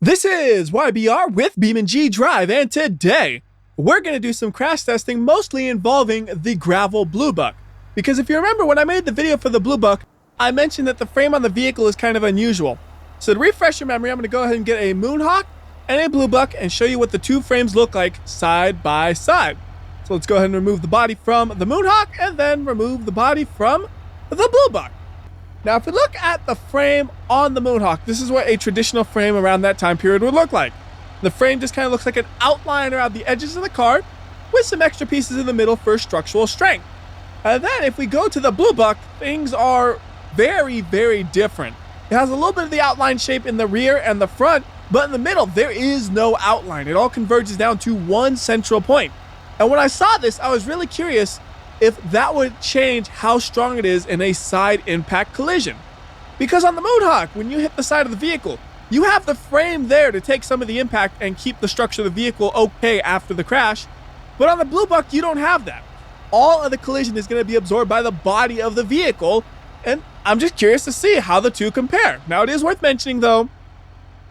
This is WhyBeAre with BeamNG.drive, and today we're going to do some crash testing, mostly involving the gravel BLUEBUCK. Because if you remember, when I made the video for the BLUEBUCK, I mentioned that the frame on the vehicle is kind of unusual. So to refresh your memory, I'm going to go ahead and get a Moonhawk and a BLUEBUCK and show you what the two frames look like side by side. So let's go ahead and remove the body from the Moonhawk and then remove the body from the BLUEBUCK. Now, if we look at the frame on the Moonhawk, this is what a traditional frame around that time period would look like. The frame just kind of looks like an outline around the edges of the car with some extra pieces in the middle for structural strength. And then if we go to the BLUEBUCK, things are very, very different. It has a little bit of the outline shape in the rear and the front, but in the middle, there is no outline. It all converges down to one central point. And when I saw this, I was really curious if that would change how strong it is in a side impact collision. Because on the Moonhawk, when you hit the side of the vehicle, you have the frame there to take some of the impact and keep the structure of the vehicle okay after the crash. But on the BLUEBUCK, you don't have that. All of the collision is going to be absorbed by the body of the vehicle, and I'm just curious to see how the two compare. Now, it is worth mentioning, though,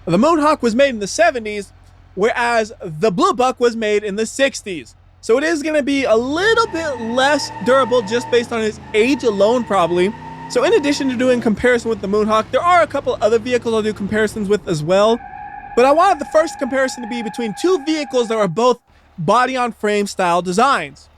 the Moonhawk was made in the 70s, whereas the BLUEBUCK was made in the 60s. So it is going to be a little bit less durable just based on its age alone, probably. So in addition to doing comparison with the Moonhawk, there are a couple other vehicles I'll do comparisons with as well. But I wanted the first comparison to be between two vehicles that are both body-on-frame style designs.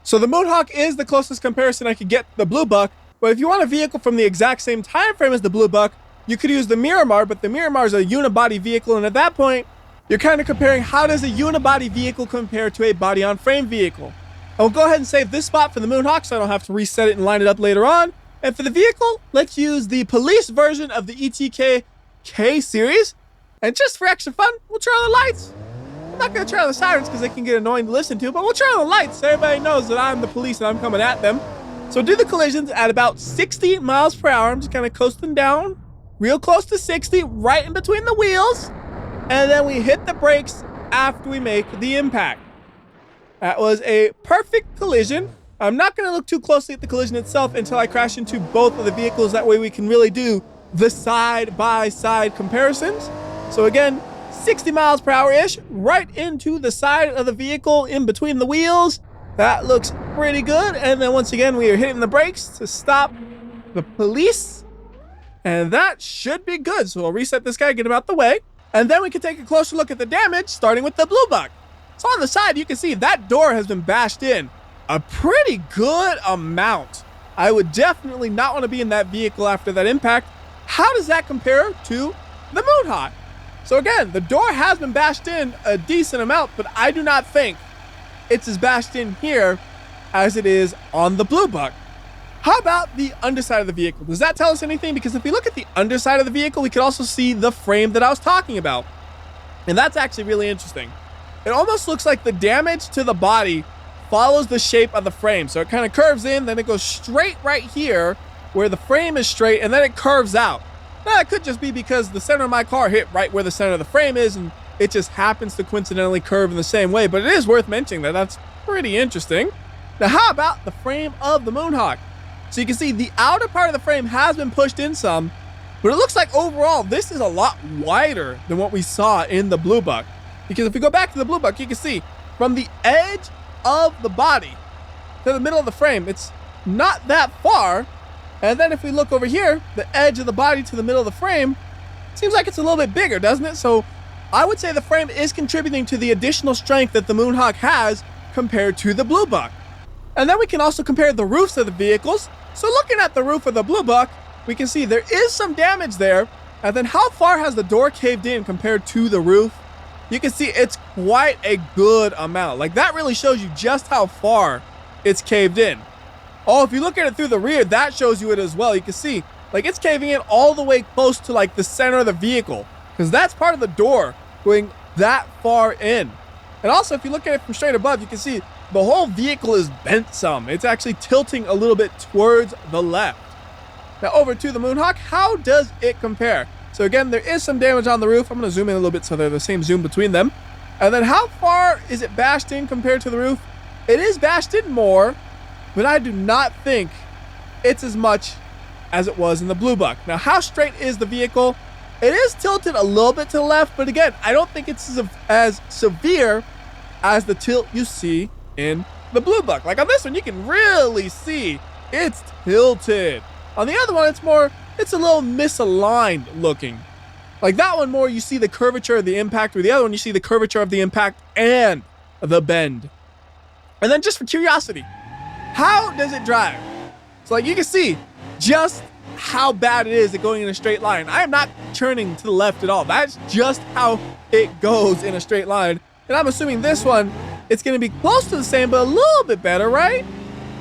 So the Moonhawk is the closest comparison I could get to the BLUEBUCK. But if you want a vehicle from the exact same time frame as the BLUEBUCK, you could use the Miramar, but the Miramar is a unibody vehicle, and at that point, you're kind of comparing how does a unibody vehicle compare to a body-on-frame vehicle. I'll go ahead and save this spot for the Moonhawk so I don't have to reset it and line it up later on. And for the vehicle, let's use the police version of the ETK K series. And just for extra fun, we'll turn on the lights. I'm not going to turn on the sirens because they can get annoying to listen to, but we'll turn on the lights so everybody knows that I'm the police and I'm coming at them. So do the collisions at about 60 miles per hour. I'm just kind of coasting down real close to 60, right in between the wheels. And then we hit the brakes after we make the impact. That was a perfect collision. I'm not going to look too closely at the collision itself until I crash into both of the vehicles. That way we can really do the side-by-side comparisons. So again, 60 miles per hour-ish, right into the side of the vehicle in between the wheels. That looks pretty good. And then once again, we are hitting the brakes to stop the police. And that should be good. So we'll reset this guy, get him out the way. And then we can take a closer look at the damage, starting with the BLUEBUCK. So on the side, you can see that door has been bashed in a pretty good amount. I would definitely not want to be in that vehicle after that impact. How does that compare to the Moonhawk? So again, the door has been bashed in a decent amount, but I do not think it's as bashed in here as it is on the BLUEBUCK. How about the underside of the vehicle? Does that tell us anything? Because if we look at the underside of the vehicle, we can also see the frame that I was talking about. And that's actually really interesting. It almost looks like the damage to the body follows the shape of the frame. So it kind of curves in, then it goes straight right here where the frame is straight, and then it curves out. Now, that could just be because the center of my car hit right where the center of the frame is, and it just happens to coincidentally curve in the same way. But it is worth mentioning that that's pretty interesting. Now, how about the frame of the Moonhawk? So you can see the outer part of the frame has been pushed in some, but it looks like overall this is a lot wider than what we saw in the BLUEBUCK. Because if we go back to the BLUEBUCK, you can see from the edge of the body to the middle of the frame, it's not that far. And then if we look over here, the edge of the body to the middle of the frame, seems like it's a little bit bigger, doesn't it? So I would say the frame is contributing to the additional strength that the Moonhawk has compared to the BLUEBUCK. And then we can also compare the roofs of the vehicles. So looking at the roof of the BLUEBUCK, we can see there is some damage there. And then how far has the door caved in compared to the roof? You can see it's quite a good amount. Like, that really shows you just how far it's caved in. Oh, if you look at it through the rear, that shows you it as well. You can see, like, it's caving in all the way close to, like, the center of the vehicle. Because that's part of the door going that far in. And also, if you look at it from straight above, you can see the whole vehicle is bent some. It's actually tilting a little bit towards the left. Now over to the Moonhawk, how does it compare? So again, there is some damage on the roof. I'm going to zoom in a little bit so they're the same zoom between them. And then how far is it bashed in compared to the roof? It is bashed in more, but I do not think it's as much as it was in the BLUEBUCK. Now, how straight is the vehicle? It is tilted a little bit to the left, but again, I don't think it's as severe as the tilt you see in the BLUEBUCK. Like on this one, you can really see it's tilted. On the other one, it's a little misaligned looking. Like that one more, you see the curvature of the impact, or the other one, you see the curvature of the impact and the bend. And then just for curiosity, how does it drive? So like you can see just how bad it is at going in a straight line. I am not turning to the left at all. That's just how it goes in a straight line. And I'm assuming this one, it's gonna be close to the same, but a little bit better, right?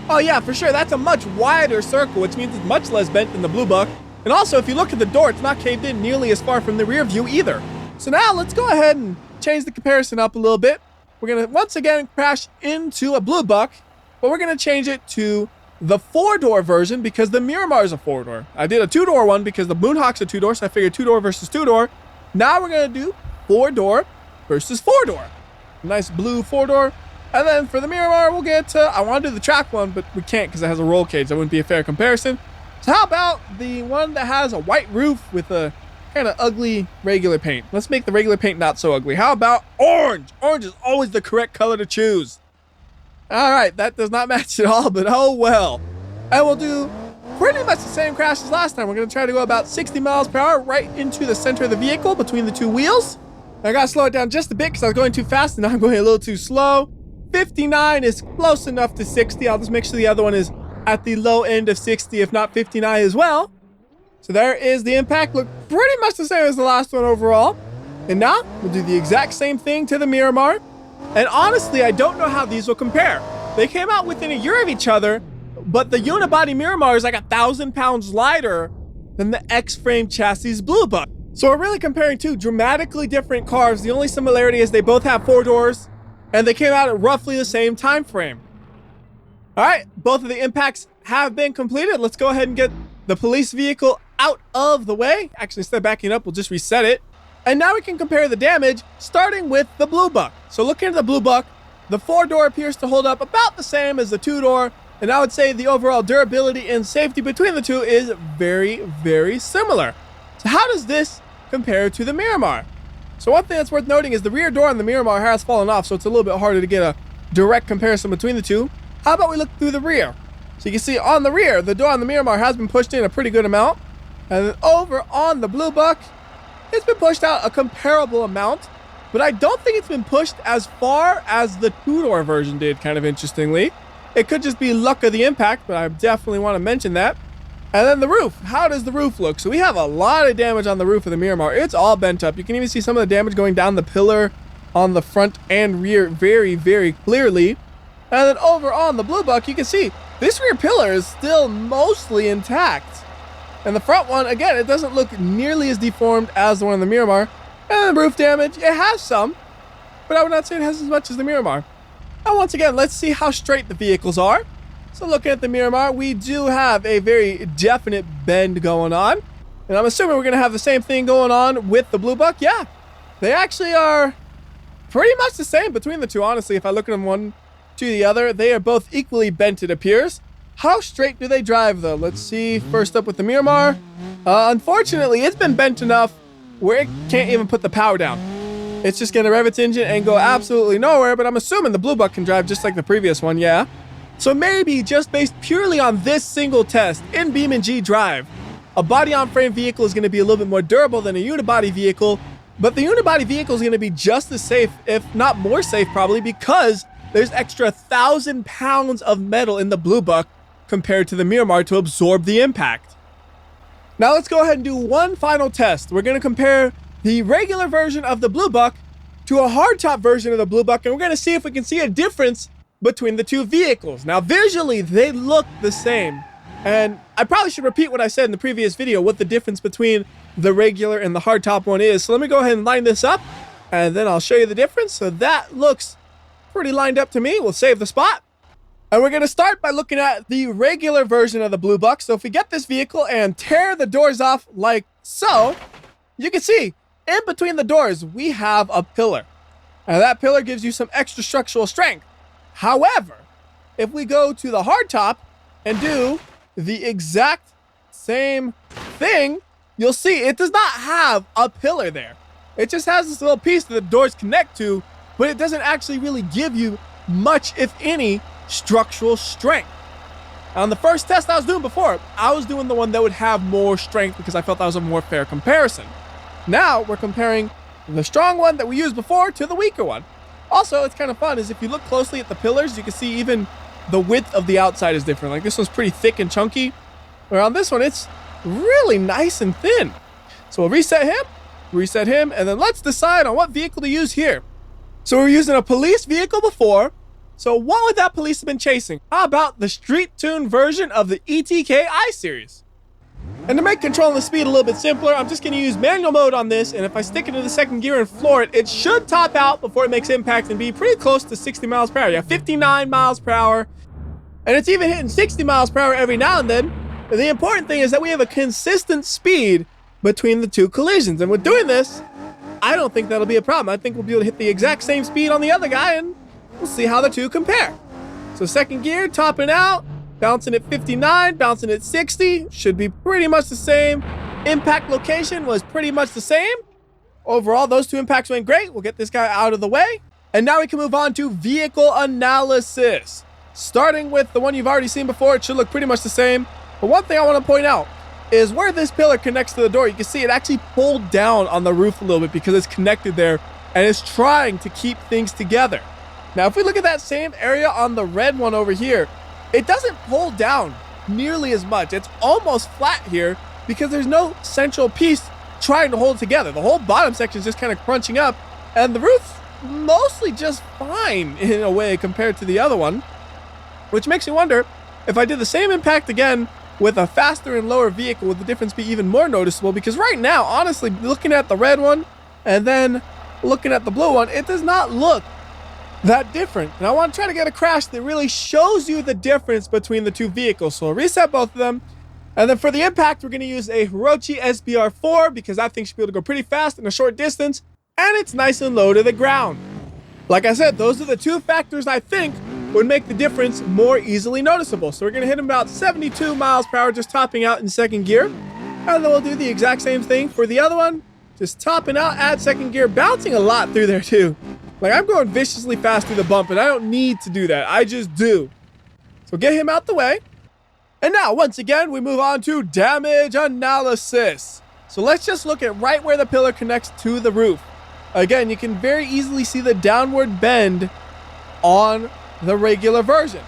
Oh yeah, for sure. That's a much wider circle, which means it's much less bent than the BLUEBUCK. And also, if you look at the door, it's not caved in nearly as far from the rear view either. So now let's go ahead and change the comparison up a little bit. We're gonna once again crash into a BLUEBUCK, but we're gonna change it to the 4-door version because the Miramar is a 4-door. I did a 2-door one because the Moonhawk's a 2-door, so I figured 2-door versus 2-door. Now we're gonna do 4-door versus 4-door. Nice blue 4-door. And then for the Miramar, we'll get to, I want to do the track one, but we can't because it has a roll cage. That wouldn't be a fair comparison. So how about the one that has a white roof with a kind of ugly regular paint? Let's make the regular paint not so ugly. How about orange? Orange is always the correct color to choose. All right, that does not match at all, but oh well. And we'll do pretty much the same crash as last time. We're going to try to go about 60 miles per hour right into the center of the vehicle between the two wheels. I got to slow it down just a bit because I was going too fast and now I'm going a little too slow. 59 is close enough to 60. I'll just make sure the other one is at the low end of 60, if not 59 as well. So there is the impact. Look pretty much the same as the last one overall. And now we'll do the exact same thing to the Miramar. And honestly, I don't know how these will compare. They came out within a year of each other, but the unibody Miramar is like 1,000 pounds lighter than the X-frame chassis BLUEBUCK. So we're really comparing two dramatically different cars. The only similarity is they both have 4 doors, and they came out at roughly the same time frame. All right, both of the impacts have been completed. Let's go ahead and get the police vehicle out of the way. Actually, instead of backing up, we'll just reset it. And now we can compare the damage, starting with the BLUEBUCK. So looking at the BLUEBUCK, the 4-door appears to hold up about the same as the 2-door. And I would say the overall durability and safety between the two is very, very similar. So how does this compare to the Miramar? So one thing that's worth noting is the rear door on the Miramar has fallen off, so it's a little bit harder to get a direct comparison between the two. How about we look through the rear? So you can see on the rear, the door on the Miramar has been pushed in a pretty good amount. And then over on the BLUEBUCK, it's been pushed out a comparable amount, but I don't think it's been pushed as far as the 2-door version did, kind of interestingly. It could just be luck of the impact, but I definitely want to mention that. And then the roof. How does the roof look? So we have a lot of damage on the roof of the Miramar. It's all bent up. You can even see some of the damage going down the pillar on the front and rear very, very clearly. And then over on the BLUEBUCK, you can see this rear pillar is still mostly intact. And the front one, again, it doesn't look nearly as deformed as the one in the Miramar. And the roof damage, it has some, but I would not say it has as much as the Miramar. And once again, let's see how straight the vehicles are. So looking at the Miramar, we do have a very definite bend going on. And I'm assuming we're going to have the same thing going on with the BLUEBUCK. Yeah, they actually are pretty much the same between the two, honestly. If I look at them one to the other, they are both equally bent, it appears. How straight do they drive, though? Let's see. First up with the Miramar. Unfortunately, it's been bent enough where it can't even put the power down. It's just going to rev its engine and go absolutely nowhere, but I'm assuming the BLUEBUCK can drive just like the previous one, yeah? So maybe just based purely on this single test in BeamNG.drive, a body-on-frame vehicle is going to be a little bit more durable than a unibody vehicle, but the unibody vehicle is going to be just as safe, if not more safe probably, because there's extra 1,000 pounds of metal in the BLUEBUCK compared to the Miramar to absorb the impact. Now let's go ahead and do one final test. We're going to compare the regular version of the BLUEBUCK to a hardtop version of the BLUEBUCK, and we're going to see if we can see a difference between the two vehicles. Now visually, they look the same. And I probably should repeat what I said in the previous video, what the difference between the regular and the hardtop one is. So let me go ahead and line this up, and then I'll show you the difference. So that looks pretty lined up to me. We'll save the spot. And we're going to start by looking at the regular version of the BLUEBUCK. So if we get this vehicle and tear the doors off like so, you can see in between the doors, we have a pillar. And that pillar gives you some extra structural strength. However, if we go to the hardtop and do the exact same thing, you'll see it does not have a pillar there. It just has this little piece that the doors connect to, but it doesn't actually really give you much, if any, structural strength. On the first test I was doing before, I was doing the one that would have more strength because I felt that was a more fair comparison. Now we're comparing the strong one that we used before to the weaker one. Also, it's kind of fun is if you look closely at the pillars, you can see even the width of the outside is different. Like this one's pretty thick and chunky, where on this one, it's really nice and thin. So we'll reset him, and then let's decide on what vehicle to use here. So we were using a police vehicle before. So what would that police have been chasing? How about the street-tuned version of the ETK I-Series? And to make controlling the speed a little bit simpler, I'm just going to use manual mode on this, and if I stick it into the second gear and floor it, it should top out before it makes impact and be pretty close to 60 miles per hour. Yeah, 59 miles per hour, and it's even hitting 60 miles per hour every now and then. But the important thing is that we have a consistent speed between the two collisions, and with doing this, I don't think that'll be a problem. I think we'll be able to hit the exact same speed on the other guy, and we'll see how the two compare. So second gear, topping out, bouncing at 59, bouncing at 60, should be pretty much the same. Impact location was pretty much the same. Overall, those two impacts went great. We'll get this guy out of the way. And now we can move on to vehicle analysis. Starting with the one you've already seen before, it should look pretty much the same. But one thing I want to point out is where this pillar connects to the door. You can see it actually pulled down on the roof a little bit because it's connected there and it's trying to keep things together. Now, if we look at that same area on the red one over here, it doesn't pull down nearly as much. It's almost flat here because there's no central piece trying to hold it together. The whole bottom section is just kind of crunching up, and the roof's mostly just fine in a way compared to the other one, which makes me wonder if I did the same impact again with a faster and lower vehicle, would the difference be even more noticeable? Because right now, honestly, looking at the red one and then looking at the blue one, it does not look that different. And I want to try to get a crash that really shows you the difference between the two vehicles. So I'll reset both of them. And then for the impact, we're going to use a Hirochi SBR4 because that thing should be able to go pretty fast in a short distance. And it's nice and low to the ground. Like I said, those are the two factors I think would make the difference more easily noticeable. So we're going to hit him about 72 miles per hour, just topping out in second gear. And then we'll do the exact same thing for the other one. Just topping out, add second gear, bouncing a lot through there too. Like I'm going viciously fast through the bump and I don't need to do that. I just do. So get him out the way. And now, once again, we move on to damage analysis. So let's just look at right where the pillar connects to the roof. Again, you can very easily see the downward bend on the regular version.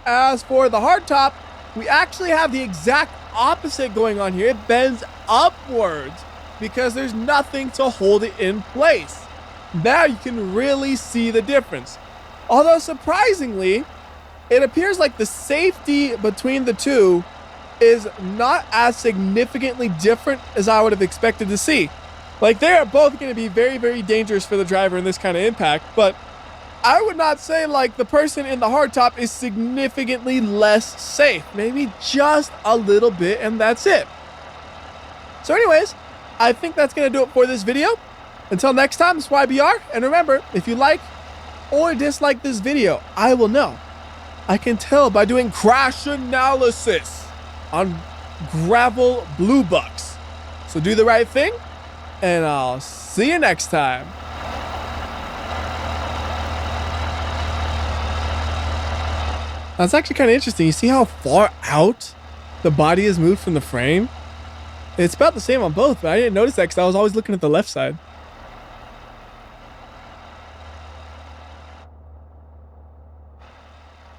As for the hardtop, we actually have the exact opposite going on here. It bends upwards because there's nothing to hold it in place. Now you can really see the difference. Although surprisingly, it appears like the safety between the two is not as significantly different as I would have expected to see. Like they are both going to be very, very dangerous for the driver in this kind of impact, but I would not say like the person in the hardtop is significantly less safe. Maybe just a little bit, and that's it. So anyways, I think that's going to do it for this video. Until next time, it's WhyBeAre, and remember, if you like or dislike this video, I will know. I can tell by doing crash analysis on gravel BLUEBUCKs. So do the right thing, and I'll see you next time. That's actually kind of interesting. You see how far out the body is moved from the frame? It's about the same on both, but I didn't notice that because I was always looking at the left side.